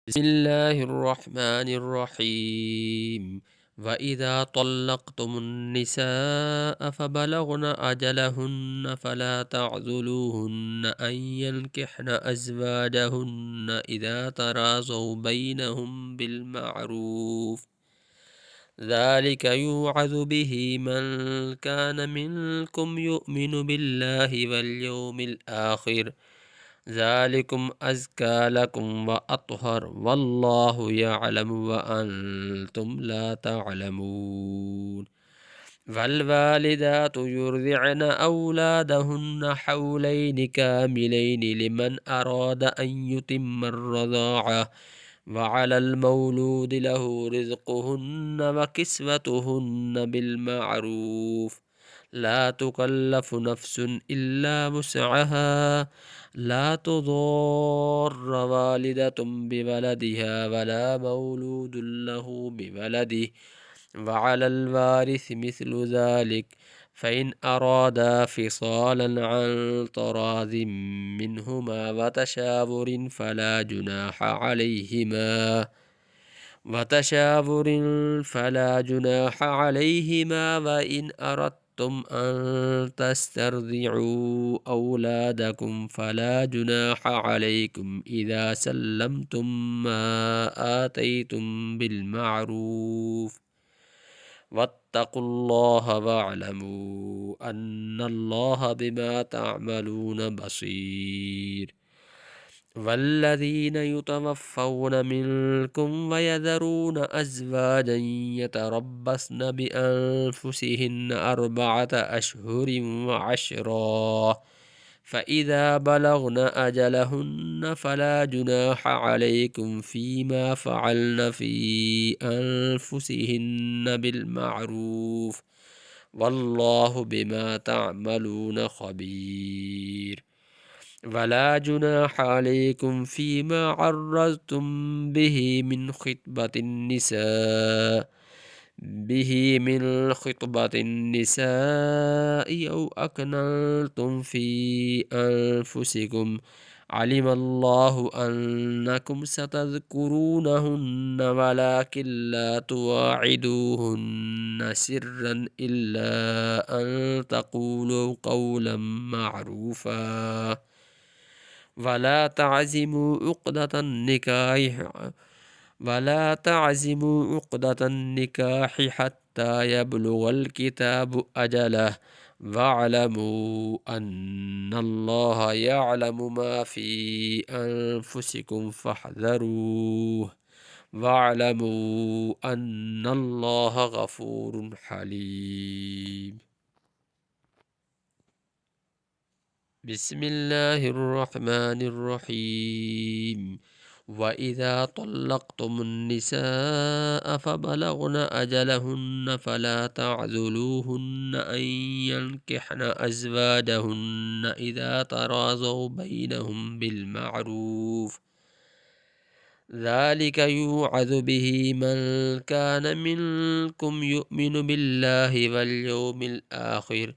بسم الله الرحمن الرحيم. وإذا طلقتم النساء فبلغن أجلهن فلا تعذلوهن أن ينكحن أزواجهن إذا تراضوا بينهم بالمعروف، ذلك يوعظ به من كان منكم يؤمن بالله واليوم الآخر، ذلكم أزكى لكم وأطهر والله يعلم وأنتم لا تعلمون. والوالدات يرضعن أولادهن حولين كاملين لمن أراد أن يتم الرضاعة، وعلى المولود له رزقهن وكسوتهن بالمعروف، لا تكلف نفس إلا وسعها، لا تضار والدة بولدها ولا مولود له بولده، وعلى الوارث مثل ذلك، فإن أرادا فصالا عن تراض منهما وتشاور فلا جناح عليهما، وإن أردتم أن تسترضعوا أولادكم فلا جناح عليكم إذا سلمتم ما آتيتم بالمعروف، واتقوا الله واعلموا أن الله بما تعملون بصير. والذين يتوفون منكم ويذرون أزواجا يتربصن بأنفسهن 4 أشهر وعشرا، فإذا بلغن أجلهن فلا جناح عليكم فيما فعلن في أنفسهن بالمعروف، والله بما تعملون خبير. ولا جناح عليكم فيما عرضتم به من خطبة النساء أو أكننتم في أنفسكم، علم الله أنكم ستذكرونهن ولكن لا تواعدوهن سرا إلا أن تقولوا قولا معروفا، ولا تعزموا عقدة النكاح حتى يبلغ الكتاب أجله، واعلموا أن الله يعلم ما في أنفسكم فاحذروه، واعلموا أن الله غفور حليم. بسم الله الرحمن الرحيم. وإذا طلقتم النساء فبلغن أجلهن فلا تعذلوهن أن ينكحن أزواجهن إذا تراضوا بينهم بالمعروف، ذلك يوعظ به من كان منكم يؤمن بالله واليوم الآخر،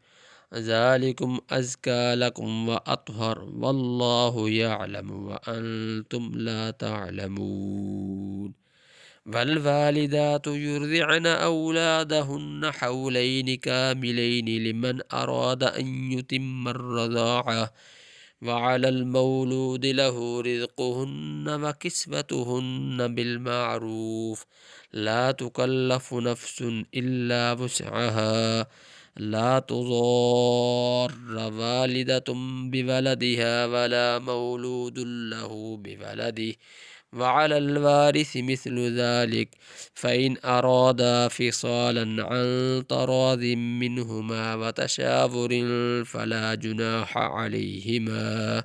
ذلكم أزكى لكم وأطهر والله يعلم وأنتم لا تعلمون. والوالدات يرضعن أولادهن حولين كاملين لمن أراد أن يتم الرضاعة، وعلى المولود له رزقهن وكسوتهن بالمعروف، لا تكلف نفس إلا وسعها، لا تضار والدة بولدها ولا مولود له بولده، وعلى الوارث مثل ذلك، فإن أرادا فصالا عن تراض منهما وتشاور فلا جناح عليهما،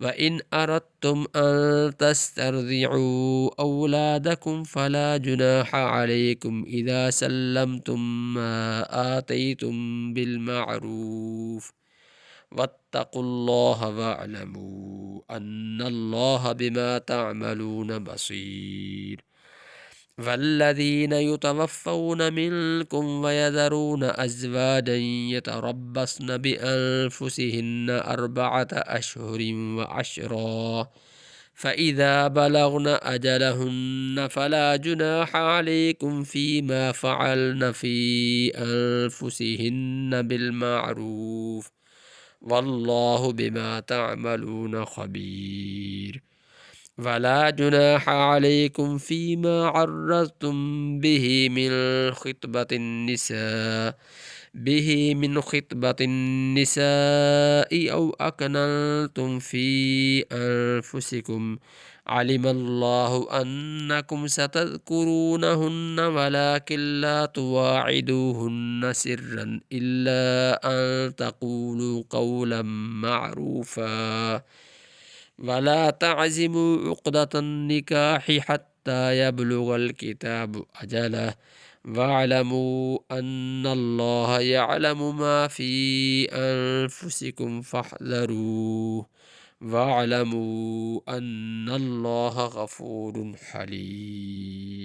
وإن أردتم أن تسترضعوا أولادكم فلا جناح عليكم إذا سلمتم ما آتيتم بالمعروف، واتقوا الله واعلموا أن الله بما تعملون بصير. والذين يتوفون منكم ويذرون أزواجا يتربصن بأنفسهن 4 أشهر وعشرا، فإذا بلغن أجلهن فلا جناح عليكم فيما فعلن في أنفسهن بالمعروف والله بما تعملون خبير. ولا جناح عليكم فيما عرضتم به من خطبة النساء أو أكننتم في أنفسكم علم الله أنكم ستذكرونهن ولكن لا تواعدوهن سرا إلا أن تقولوا قولا معروفا ولا تعزموا عقدة النكاح حتى يبلغ الكتاب أجله واعلموا أن الله يعلم ما في أنفسكم فاحذروه واعلموا أن الله غفور حليم.